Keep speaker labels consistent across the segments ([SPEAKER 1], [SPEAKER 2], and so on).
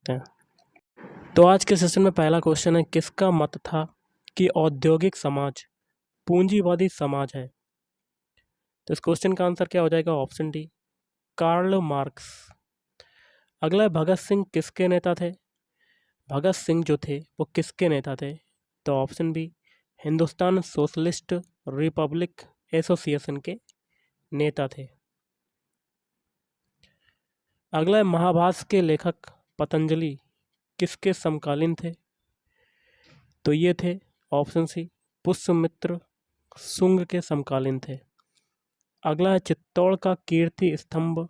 [SPEAKER 1] सकते हैं। तो आज के सेशन में पहला क्वेश्चन है, किसका मत था कि औद्योगिक समाज पूंजीवादी समाज है? तो इस क्वेश्चन का आंसर क्या हो जाएगा? Option D, Karl Marx. अगला है, भगत सिंह किसके नेता थे? भगत सिंह जो थे वो किसके नेता थे? तो option B, Hindustan socialist republic association के नेता थे। अगला है, महाभारत के लेखक पतंजलि किसके समकालीन थे? तो ये थे ऑप्शन सी, पुष्यमित्र शुंग के समकालीन थे। अगला है, चित्तौड़ का कीर्ति स्तंभ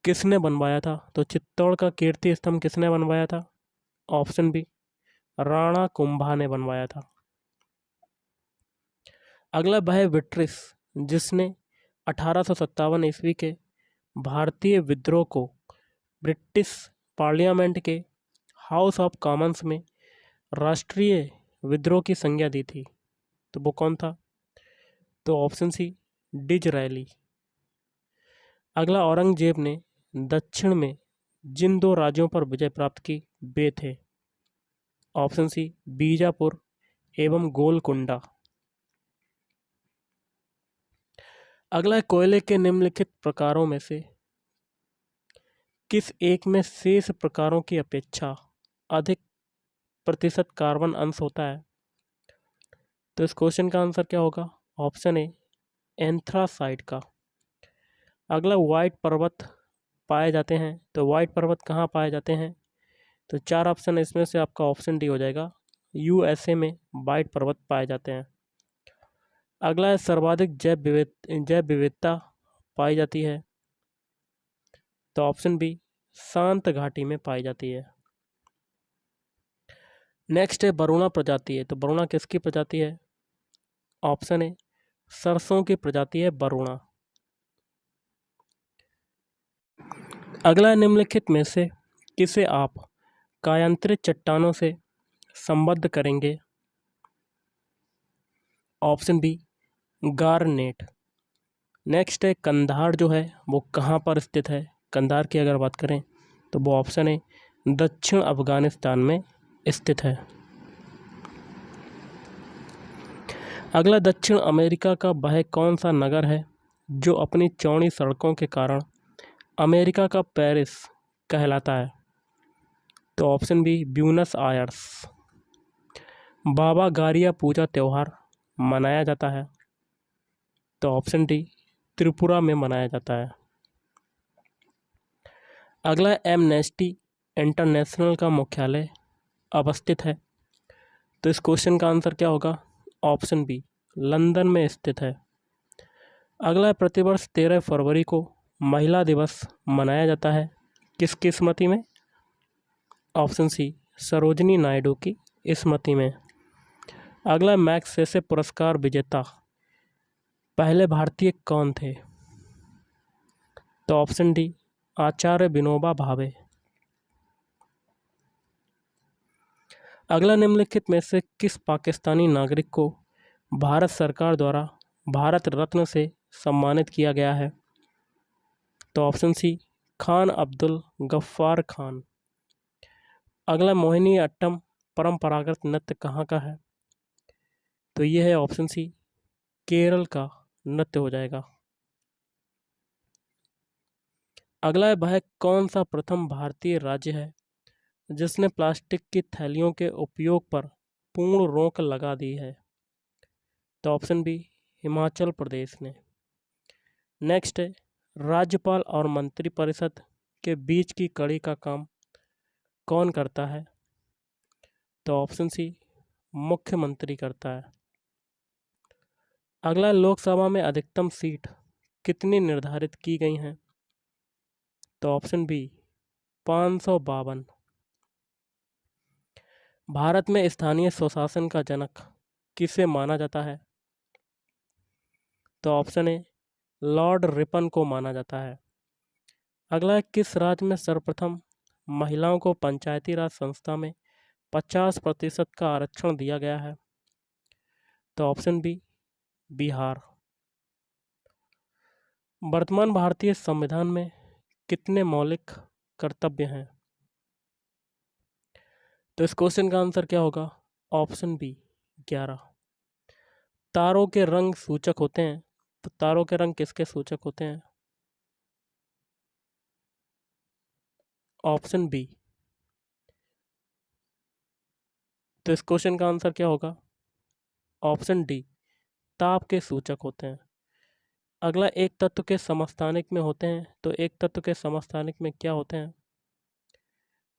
[SPEAKER 1] किसने बनवाया था? तो चित्तौड़ का कीर्ति स्तंभ किसने बनवाया था? ऑप्शन बी, राणा कुंभा ने बनवाया था। अगला वह ब्रिटिश जिसने 1857 ईस्वी के भारतीय विद्रोह को ब्रिटिश पार्लियामेंट के हाउस ऑफ कॉमन्स में राष्ट्रीय विद्रोह की संज्ञा दी थी, तो वो कौन था? तो ऑप्शन सी, डिज़रायली। अगला, औरंगजेब ने दक्षिण में जिन दो राज्यों पर विजय प्राप्त की वे थे? ऑप्शन सी, बीजापुर एवं गोलकुंडा। अगला है, कोयले के निम्नलिखित प्रकारों में से किस एक में शेष प्रकारों की अपेक्षा अधिक प्रतिशत कार्बन अंश होता है? तो इस क्वेश्चन का आंसर क्या होगा? ऑप्शन ए, एंथ्रासाइट का। अगला, व्हाइट पर्वत पाए जाते हैं, तो व्हाइट पर्वत कहाँ पाए जाते हैं? तो चार ऑप्शन है, इसमें से आपका ऑप्शन डी हो जाएगा, यूएसए में व्हाइट पर्वत पाए जाते हैं। अगला है, सर्वाधिक जैव विविधता पाई जाती है, तो ऑप्शन बी, शांत घाटी में पाई जाती है। नेक्स्ट है, बरुणा प्रजाति है, तो बरुणा किसकी प्रजाति है? ऑप्शन ए, सरसों की प्रजाति है बरुणा। अगला है, निम्नलिखित में से किसे आप कायांतरित चट्टानों से संबद्ध करेंगे? Option B, garnet. नेक्स्ट है, कंधार जो है वो कहाँ पर स्थित है? कंधार की अगर बात करें तो वो ऑप्शन है, दक्षिण अफगानिस्तान में स्थित है। अगला, दक्षिण अमेरिका का वह कौन सा नगर है जो अपनी चौड़ी सड़कों के कारण अमेरिका का पेरिस कहलाता है? तो ऑप्शन बी, ब्यूनस आयर्स। बाबा गारिया पूजा त्यौहार मनाया जाता है? तो ऑप्शन डी, त्रिपुरा में मनाया जाता है। अगला, एमनेस्टी इंटरनेशनल का मुख्यालय अवस्थित है, तो इस क्वेश्चन का आंसर क्या होगा? ऑप्शन बी, लंदन में स्थित है। अगला, प्रतिवर्ष 13 फरवरी को महिला दिवस मनाया जाता है, किसकी स्मृति में? ऑप्शन सी, सरोजिनी नायडू की स्मृति में। अगला, मैग्सेसे पुरस्कार विजेता पहले भारतीय कौन थे? तो ऑप्शन डी, आचार्य विनोबा भावे। अगला, निम्नलिखित में से किस पाकिस्तानी नागरिक को भारत सरकार द्वारा भारत रत्न से सम्मानित किया गया है? तो ऑप्शन सी, खान अब्दुल गफ्फार खान। अगला, मोहिनी अट्टम परंपरागत नृत्य कहाँ का है? तो ये है ऑप्शन सी, केरल का नृत्य हो जाएगा। अगला है, वह कौन सा प्रथम भारतीय राज्य है जिसने प्लास्टिक की थैलियों के उपयोग पर पूर्ण रोक लगा दी है? तो ऑप्शन बी, हिमाचल प्रदेश ने। नेक्स्ट है, राज्यपाल और मंत्रिपरिषद के बीच की कड़ी का काम कौन करता है? तो ऑप्शन सी, मुख्यमंत्री करता है। अगला, लोकसभा में अधिकतम सीट कितनी निर्धारित की गई हैं? तो ऑप्शन बी, 552। भारत में स्थानीय स्वशासन का जनक किसे माना जाता है? तो ऑप्शन ए, लॉर्ड रिपन को माना जाता है। अगला, किस राज्य में सर्वप्रथम महिलाओं को पंचायती राज संस्था में 50% का आरक्षण दिया गया है? तो ऑप्शन बी, बिहार। वर्तमान भारतीय संविधान में कितने मौलिक कर्तव्य हैं? तो इस क्वेश्चन का आंसर क्या होगा? Option B 11। तारों के रंग सूचक होते हैं, तो तारों के रंग किसके सूचक होते हैं? Option B. तो इस क्वेश्चन का आंसर क्या होगा? ऑप्शन डी, ताप के सूचक होते हैं। अगला, एक तत्व के समस्थानिक में होते हैं, तो एक तत्व के समस्थानिक में क्या होते हैं?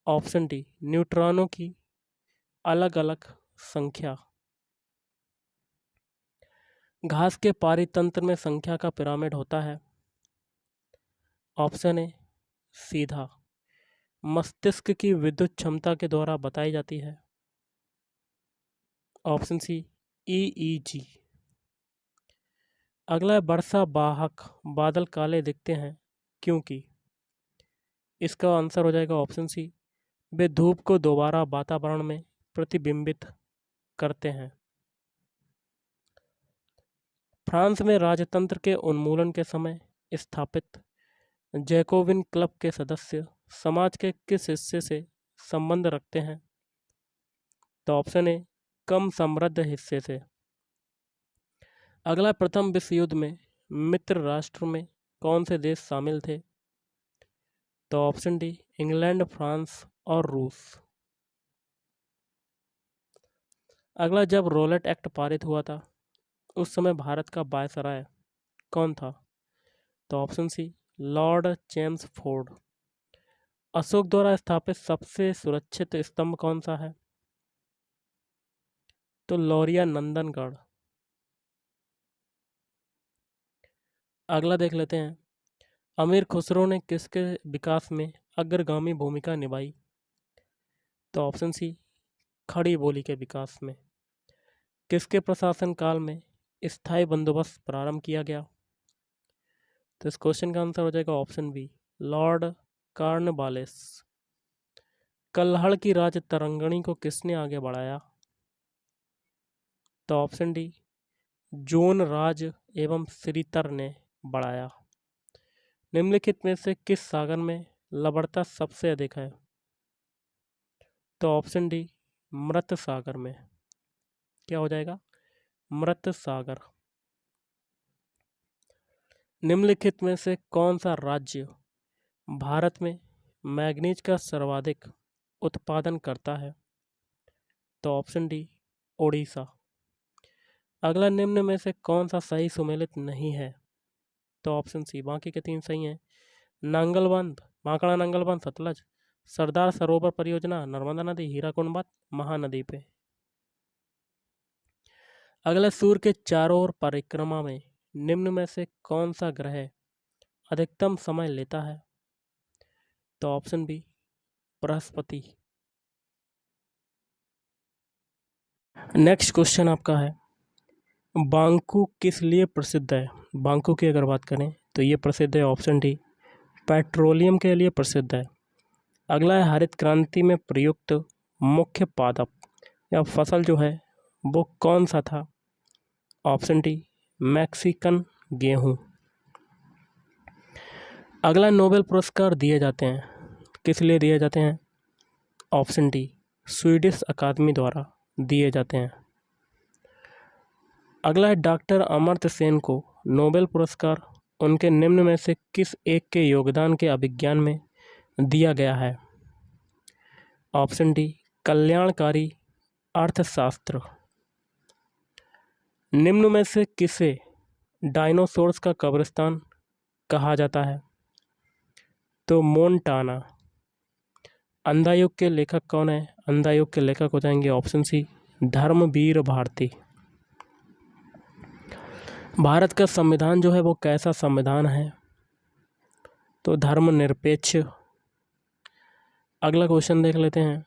[SPEAKER 1] ऑप्शन डी, न्यूट्रॉनों की अलग अलग संख्या। घास के पारितंत्र में संख्या का पिरामिड होता है। ऑप्शन ए, सीधा। मस्तिष्क की विद्युत क्षमता के द्वारा बताई जाती है। Option C, EEG। अगला है, वर्षा वाहक बादल काले दिखते हैं क्योंकि। इसका आंसर हो जाएगा ऑप्शन सी, वे धूप को दोबारा वातावरण में प्रतिबिंबित करते हैं। फ्रांस में राजतंत्र के उन्मूलन के समय स्थापित जैकोबिन क्लब के सदस्य समाज के किस हिस्से से संबंध रखते हैं? तो ऑप्शन ए, कम समृद्ध हिस्से से। अगला, प्रथम विश्व युद्ध में मित्र राष्ट्र में कौन से देश शामिल थे? तो ऑप्शन डी, इंग्लैंड, फ्रांस और रूस। अगला, जब रोलेट एक्ट पारित हुआ था उस समय भारत का वायसराय कौन था? तो option C, Lord Chelmsford. Ashoka द्वारा स्थापित सबसे सुरक्षित स्तंभ कौन सा है? तो लौरिया नंदनगढ़। अगला देख लेते हैं, अमीर खुसरो ने किसके विकास में अग्रगामी भूमिका निभाई? तो ऑप्शन सी, खड़ी बोली के विकास में। किसके प्रशासन काल में स्थायी बंदोबस्त प्रारंभ किया गया? तो इस क्वेश्चन का आंसर हो जाएगा ऑप्शन बी, लॉर्ड कॉर्नवालिस। कल्हड़ की राज तरंगिणी को किसने आगे बढ़ाया? तो ऑप्शन डी, जोन राज एवं श्रीतर ने बढ़ाया। निम्नलिखित में से किस सागर में लवणता सबसे अधिक है? तो ऑप्शन डी, मृत सागर में। क्या हो जाएगा? मृत सागर। निम्नलिखित में से कौन सा राज्य भारत में मैग्नीज का सर्वाधिक उत्पादन करता है? तो ऑप्शन डी, ओडिशा। अगला, निम्न में से कौन सा सही सुमेलित नहीं है? तो ऑप्शन सी, बाकी के 3 सही हैं। नांगल बांध, भाखड़ा नांगल बांध सतलज, सरदार सरोवर परियोजना नर्मदा नदी, हीराकुंड बांध महानदी पे। अगला, सूर्य के चारों ओर परिक्रमा में निम्न में से कौन सा ग्रह अधिकतम समय लेता है? तो ऑप्शन बी, बृहस्पति। नेक्स्ट क्वेश्चन आपका है, बांकू किस लिए प्रसिद्ध है? बांकू की अगर बात करें तो ये प्रसिद्ध है ऑप्शन डी, पेट्रोलियम के लिए प्रसिद्ध है। अगला है, हरित क्रांति में प्रयुक्त मुख्य पादप या फसल जो है वो कौन सा था? ऑप्शन डी, मैक्सिकन गेहूं। अगला, नोबेल पुरस्कार दिए जाते हैं, किस लिए दिए जाते हैं? ऑप्शन डी, स्वीडिश अकादमी द्वारा दिए जाते हैं। अगला है, डॉक्टर अमर्त्य सेन को नोबेल पुरस्कार उनके निम्न में से किस एक के योगदान के अभिज्ञान में दिया गया है? ऑप्शन डी, कल्याणकारी अर्थशास्त्र। निम्न में से किसे डायनासोर्स का कब्रिस्तान कहा जाता है? तो मोन्टाना। अंधा युग के लेखक कौन है? अंधा युग के लेखक हो जाएंगे ऑप्शन सी, धर्मवीर भारती। भारत का संविधान जो है वो कैसा संविधान है? तो धर्मनिरपेक्ष। अगला क्वेश्चन देख लेते हैं,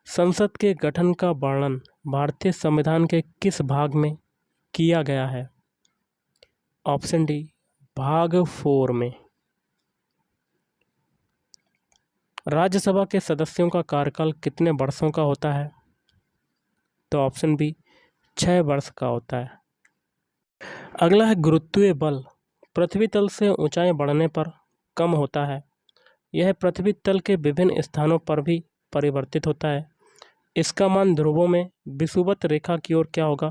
[SPEAKER 1] संसद के गठन का वर्णन भारतीय संविधान के किस भाग में किया गया है? ऑप्शन डी, भाग 4 में। राज्यसभा के सदस्यों का कार्यकाल कितने वर्षों का होता है? तो ऑप्शन बी, 6 वर्ष का होता है। अगला है, गुरुत्वीय बल पृथ्वी तल से ऊंचाई बढ़ने पर कम होता है, यह पृथ्वी तल के विभिन्न स्थानों पर भी परिवर्तित होता है। इसका मान ध्रुवों में विषुवत रेखा की ओर क्या होगा?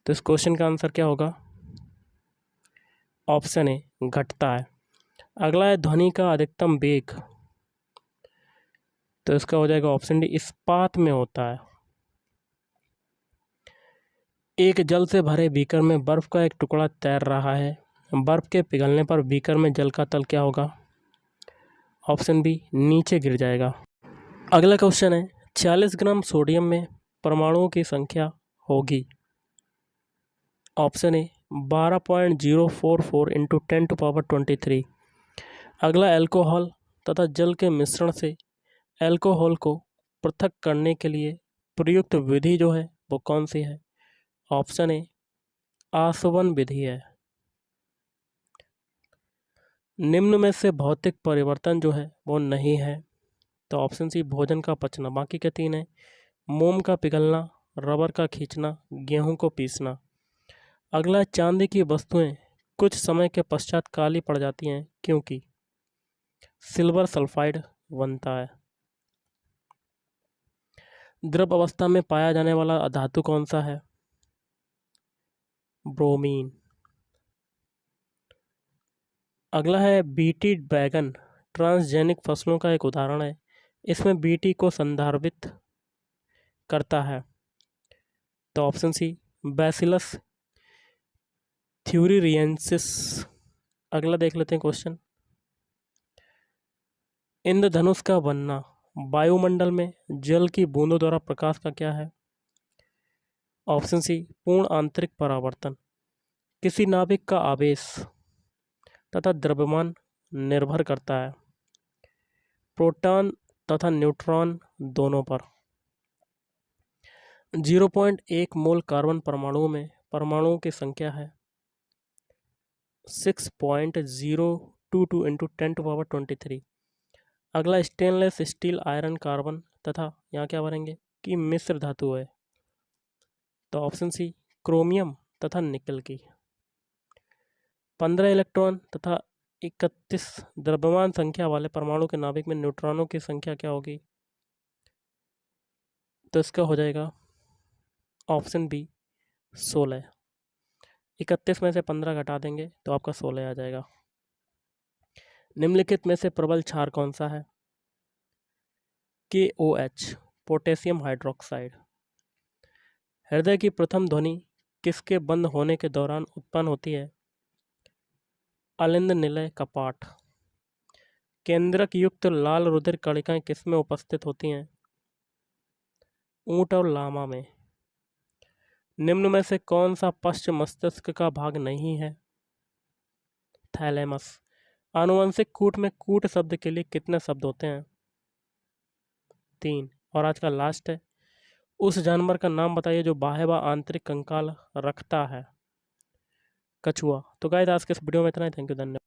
[SPEAKER 1] तो इस क्वेश्चन का आंसर क्या होगा? ऑप्शन ए घटता है। अगला है ध्वनि का अधिकतम वेग, तो इसका हो जाएगा ऑप्शन डी इस्पात में होता है। एक जल से भरे बीकर में बर्फ का एक टुकड़ा तैर रहा है, बर्फ के पिघलने पर बीकर में जल का तल क्या होगा? ऑप्शन बी नीचे गिर जाएगा। अगला क्वेश्चन है 40 ग्राम सोडियम में परमाणुओं की संख्या होगी। Option A 12.044 into 10⁻23। अगला एल्कोहल तथा जल के मिश्रण से एल्कोहल को पृथक करने के लिए प्रयुक्त विधि जो है वो कौन सी है? ऑप्शन ए आसवन विधि है। निम्न में से भौतिक परिवर्तन जो है वो नहीं है, तो ऑप्शन सी भोजन का पचना। बाकी के तीन है मोम का पिघलना, रबर का खींचना, गेहूं को पीसना। अगला चांदी की वस्तुएं कुछ समय के पश्चात काली पड़ जाती हैं क्योंकि सिल्वर सल्फाइड बनता है। द्रव अवस्था में पाया जाने वाला धातु कौन सा है? ब्रोमीन। अगला है बीटी बैगन ट्रांसजेनिक फसलों का एक उदाहरण है, इसमें बीटी को संदर्भित करता है, तो ऑप्शन सी बैसिलस थ्यूरिरियंसिस। अगला देख लेते हैं क्वेश्चन, इंद्रधनुष का बनना वायुमंडल में जल की बूंदों द्वारा प्रकाश का क्या है? ऑप्शन सी पूर्ण आंतरिक परावर्तन। किसी नाभिक का आवेश तथा द्रव्यमान निर्भर करता है प्रोटॉन तथा न्यूट्रॉन दोनों पर। 0.1 मोल कार्बन परमाणुओं में परमाणुओं की संख्या है 6.022 इंटू 10⁻23। अगला स्टेनलेस स्टील आयरन कार्बन तथा यहाँ क्या भरेंगे कि मिश्र धातु है, तो ऑप्शन सी क्रोमियम तथा निकल की। 15 इलेक्ट्रॉन तथा 31 द्रव्यमान संख्या वाले परमाणु के नाभिक में न्यूट्रॉनों की संख्या क्या होगी? तो इसका हो जाएगा ऑप्शन बी 16। 31 में से 15 घटा देंगे तो आपका 16 आ जाएगा। निम्नलिखित में से प्रबल क्षार कौन सा है? KOH potassium hydroxide. हृदय की प्रथम ध्वनि किसके बंद होने के दौरान उत्पन्न होती है? अलिंद निलय कपाट। केंद्रक युक्त लाल रुधिर कणिकाएं किसमें उपस्थित होती हैं? ऊंट और लामा में। निम्न में से कौन सा पश्चिम मस्तिष्क का भाग नहीं है? थैलेमस। आनुवंशिक कूट में कूट शब्द के लिए कितने शब्द होते हैं? 3। और आज का लास्ट है, उस जानवर का नाम बताइए जो बाह्य व आंतरिक कंकाल रखता है। कछुआ। तो गाइस आज के इस वीडियो में इतना ही। थैंक यू, धन्यवाद।